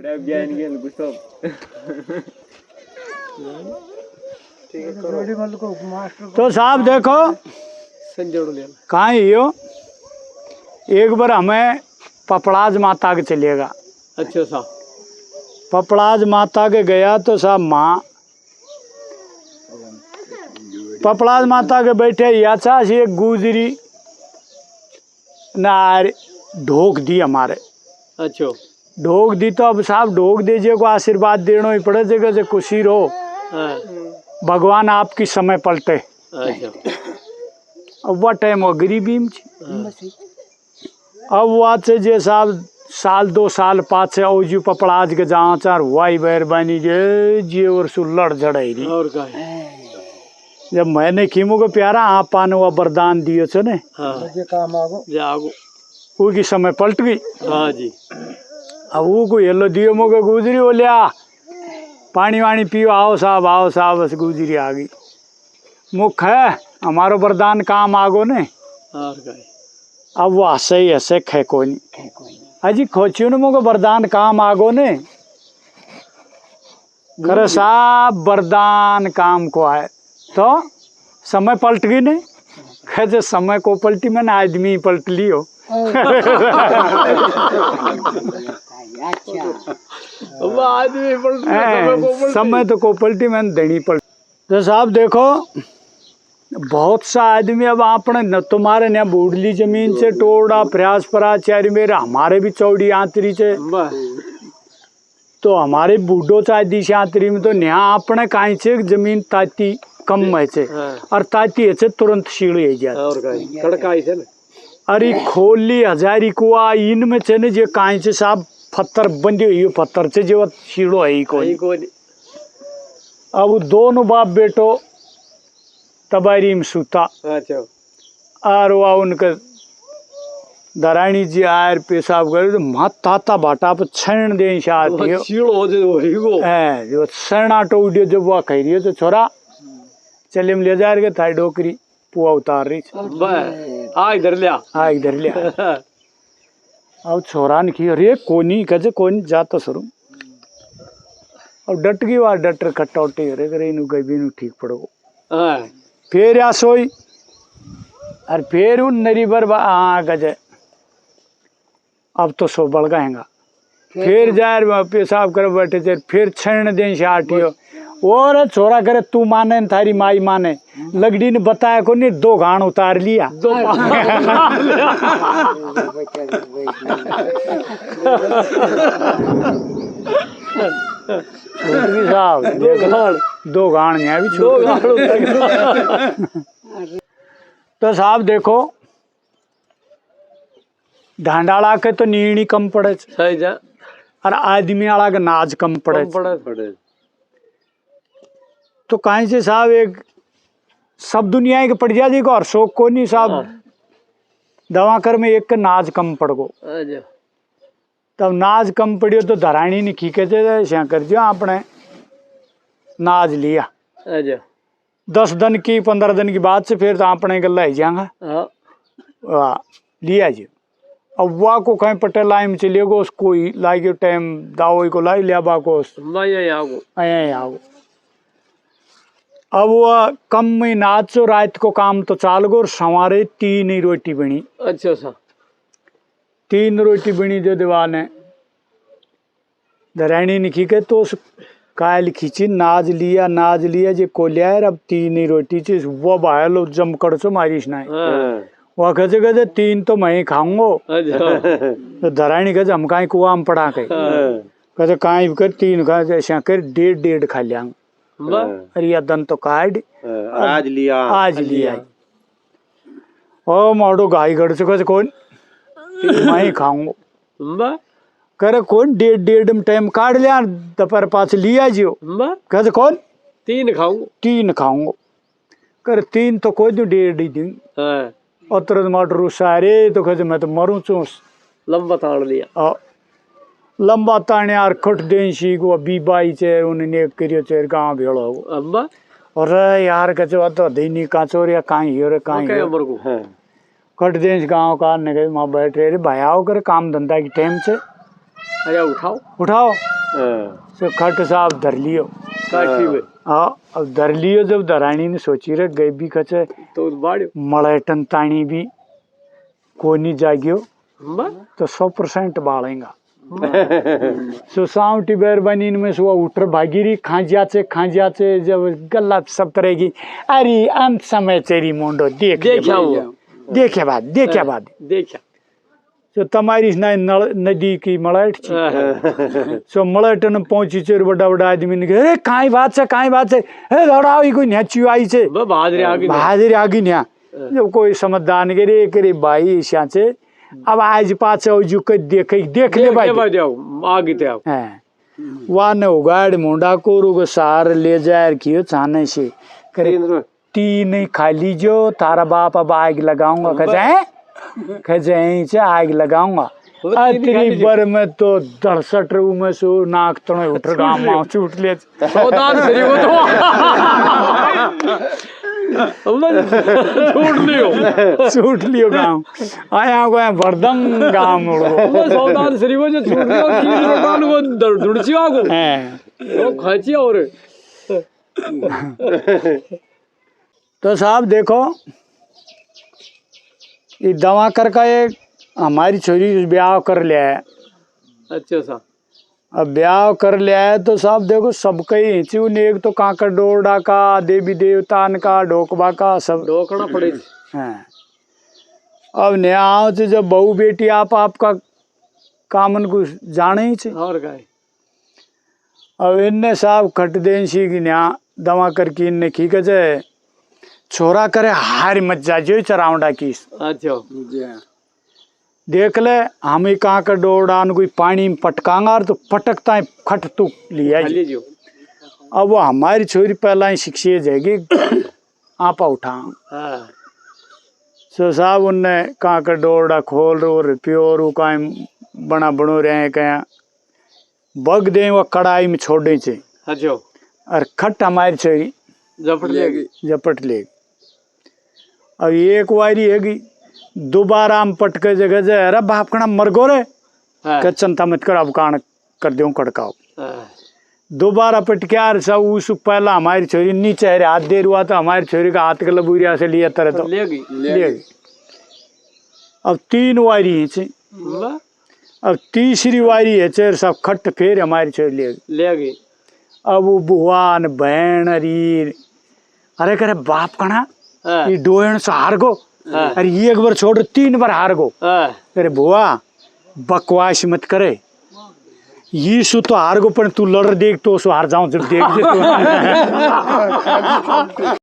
तो साहब देखो कहाँ यो एक बार हमें पपड़ाज माता के चलेगा। अच्छा साहब पपड़ाज माता के गया तो साहब माँ पपड़ाज माता के बैठे याचा से एक गुजरी नार ढोक दी हमारे। अच्छा ढोक दी तो अब साहब ढोक दीजिए को आशीर्वाद देना ही पड़े जगह खुशी रहो। हाँ। भगवान आपकी समय पलटे। अच्छा अब वह टाइम वो गरीबी में थी। अब वह से जे साहब साल 2 साल पाछे औजू पपड़ाज के जहाँ चार वाई मेहरबानी जे और सु लड़ झड़ाई रही। और का जब मैंने खीमू को प्यारा आप पाने हुआ वरदान दियो छे ने काम आगो वो की समय पलट गई। हाँ जी अब वो को येलो दियो मोके गुजरी हो लिया पानी वानी पियो आओ साहब बस गुजरी आ गई। मुख है हमारो वरदान काम आगो ने। और का अब वो हसे खे कोई नहीं अजी खोचियो ने मोके वरदान काम आगो ने। करे साहब वरदान काम को आए तो समय पलट गई ने। कहते समय को पलटी मैंने आदमी पलट लियो। समय तो को पलटी मैंने देनी पलटी। तो साहब देखो बहुत सा आदमी अब आपने न तुम्हारे न बूढ़ली जमीन से टोड़ा प्रयास पराचारी मेरे हमारे भी चौड़ी आंतरी से तो हमारे बूढ़ो चाहे दिशा आंतरी में तो यहाँ अपने कहीं से जमीन ताती कम है से और ताती है से तुरंत शीड़ ही जाती। अरे खोली हजारी कुआ इनमें से ने जो कहीं से साहब पत्थर बंदी हुई पत्थर से जो शीड़ो है कोई। अब दोनों बाप बेटो तबारी में सूता और वह उनके दरानी जी आयर पेशाब करे तो मत ताता बाटा पर छण दे जो सरणा टोडियो जब वह कह रही है तो छोरा चले में ले जा रहे थाई डोकरी पुआ उतार रही इधर लिया अब छोरा ने की अरे कोनी कजे कोनी जाता सरू अब डट गई वह डटर कटौटी अरे करे इनू गई नु ठीक पड़ो फिर या सोई और फिर उन नरी बर गजे अब तो सो बढ़ गएगा फिर जाए पेशाब कर बैठे थे फिर छण दे आटियो और छोरा करे तू माने थारी माई माने लगड़ी ने बताया को नहीं 2 घाण उतार लिया। साहब 2 घाण यहाँ भी तो साहब देखो ढांडाला के तो नीणी कम पड़े और आदमी वाला के नाज कम पड़े तो कहीं से साहब एक सब दुनिया के पड़ जाए और शोक को नहीं साहब दवा कर में एक का नाज कम पड़ गो तब नाज कम पड़ियो तो धरानी ने की कहते कर दियो आपने नाज लिया 10 दिन की 15 दिन की बाद से फिर तो आपने गला ही जाएगा लिया जी। अब वाह को कहीं पटेल लाई में चलिए गो उसको लाई टाइम दावो को लाई लिया बा को आगो अब वह कम में नाचो रात को काम तो चाल गो और सवारे 3 ही रोटी बनी। अच्छा सा 3 रोटी बनी जो दीवाने धरानी ने की तो उस कायल खींची नाज लिया जे को लिया अब 3 ही रोटी चीज वो बाहर जमकड़ चो मारिश ना वह कहते 3 तो मैं ही खाऊंगा तो धरानी कहते हम कहीं कुआ में पड़ा कहते कहीं कर 3 खा ऐसा कर 1.5 खा लिया। अरे या दन तो काट आज लिया ओ मोड़ो गाय गढ़ चुका कौन मैं ही खाऊंगा करे कौन 1.5 टाइम काट लिया दोपहर पास लिया जियो कहते कौन 3 खाऊंगा करे 3 तो कोई 1.5 दिन और तुरंत मोटर सारे तो कहते मैं तो मरूं चूस लंबा ताने यार खट देंसी को बीबाई चे उन्हें करियो चे गांव भेड़ो अब्बा और यार कचो तो दैनी काचोर या काई हो रे काई खट देंस गांव का ने मां बैठ रहे भाई आओ कर काम धंधा की टाइम से अरे उठाओ सो खट साहब धर लियो काठी में हाँ अब धर लियो जब धरानी ने सोची रे गई भी खचे तो बाड़ियो मलेटन ताणी भी कोनी जागियो बा तो 100% बालेगा सो साउटी बेर बनीन में सो उठर भागीरी खांजियाचे जब गल्ला सब करेगी अरे अंत समय तेरी मुंडो देखा वो देखे बाद देखा सो तमारी नदी की मलट सो मलटन पहुंची चेर बड़ा बड़ा आदमी ने अरे काई बात है हे दौड़ाओ कोई न्याची आई छे बहादुर आगी न्या जब कोई समझदार ने करे भाई ईशा से अब आज पाछ देख ले भाई आगे थे आप वाने उगाड़ मुंडा को रुग सार ले जाए कियो छाने से करे तीन खाली जो तारा बाप अब आग लगाऊंगा खजे आग लगाऊंगा अतरी बर में तो 67 रू में सो नाक तने उठ गांव में छूट ले सावधान करी वो तो छूट लियो गांव आया गया भरदम गांव मुड़ो सावधान सरी वो जो छूट लियो की रोटान वो धुड़ची आगो वो खाची और तो साहब देखो ये दवा करका एक हमारी छोरी ब्याह कर लिया है अच्छा सा अब ब्याह कर लिया है तो साहब देखो सबका ही हिंची ने एक तो कांकर डोरडा का देवी देवतान का ढोकबा का सब ढोकना पड़े हैं अब नया से जब बहू बेटी आपका कामन को जाने ही और का अब इनने साहब खट देन सी की नया दवा करके इनने की कहे छोरा करे हार मत जा जो चरावड़ा की अच्छा देख ले हम ही कहाँ का डोड़ान कोई पानी में पटकांगा तो पटकता है खट तू लिया जी। अब वो हमारी छोरी पहला ही शिक्षे जाएगी आपा उठा सो साहब उनने कहाँ का डोड़ा खोल रो प्योर का बना बनो रहे कहीं बग दे वो कढ़ाई में छोड़ दे चे अच्छा और खट हमारी छोरी झपट लेगी अब एक वारी हैगी दोबारा हम पटके जगह जे अरे बाप कना मर गो रे के चिंता मत कर अब कान कर दो कड़काओ दोबारा पटक्यार सा उस पहला हमारी छोरी नीचे है हाथ देर हुआ तो हमारी छोरी का हाथ के लबूरिया से लिया तरह तो ले अब 3 वारी है अब तीसरी वारी है चेर सब खट फेर हमारी छोरी ले गई अब वो बुआन बहन री अरे करे बाप कना ये डोयन से हार गो अरे ये एक बार छोड़ 3 बार हार गो अरे बुआ बकवास मत करे ये सु तो हार गो पर तू लड़ देख तो हार जाऊं जब देख